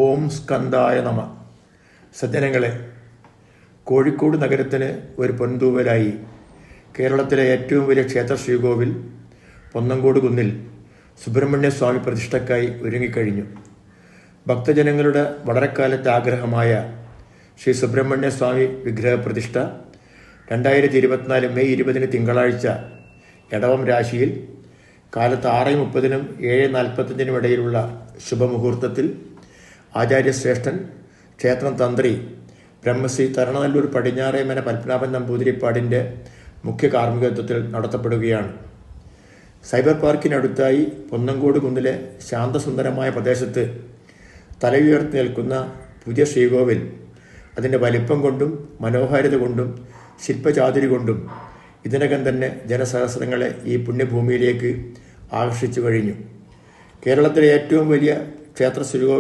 ഓം സ്കന്ദായ നമ. സജ്ജനങ്ങളെ, കോഴിക്കോട് നഗരത്തിന് ഒരു പൊൻതൂവലായി കേരളത്തിലെ ഏറ്റവും വലിയ ക്ഷേത്ര ശ്രീകോവിൽ പൊന്നങ്കോട് കുന്നിൽ സുബ്രഹ്മണ്യ സ്വാമി പ്രതിഷ്ഠയ്ക്കായി ഒരുങ്ങിക്കഴിഞ്ഞു. ഭക്തജനങ്ങളുടെ വളരെക്കാലത്തെ ആഗ്രഹമായ ശ്രീ സുബ്രഹ്മണ്യ സ്വാമി വിഗ്രഹ പ്രതിഷ്ഠ 2024 മെയ് 20 തിങ്കളാഴ്ച എടവം രാശിയിൽ കാലത്ത് 6:30-നും 7:45-നും ഇടയിലുള്ള ശുഭമുഹൂർത്തത്തിൽ ആചാര്യശ്രേഷ്ഠൻ ക്ഷേത്രം തന്ത്രി ബ്രഹ്മശ്രീ തരണനല്ലൂർ പടിഞ്ഞാറേമന പത്മനാഭൻ നമ്പൂതിരിപ്പാടിൻ്റെ മുഖ്യ കാർമ്മികത്വത്തിൽ നടത്തപ്പെടുകയാണ്. സൈബർ പാർക്കിനടുത്തായി പൊന്നങ്കോട് കുന്നിലെ ശാന്തസുന്ദരമായ പ്രദേശത്ത് തലയുയർത്തി നിൽക്കുന്ന പുതിയ ശ്രീകോവിൽ അതിൻ്റെ വലിപ്പം കൊണ്ടും മനോഹാരിത കൊണ്ടും ശില്പചാതുരി കൊണ്ടും ഇതിനകം തന്നെ ജനസഹസ്രങ്ങളെ ഈ പുണ്യഭൂമിയിലേക്ക് ആകർഷിച്ചു കഴിഞ്ഞു. കേരളത്തിലെ ഏറ്റവും വലിയ ക്ഷേത്ര ശ്രീകോവിൽ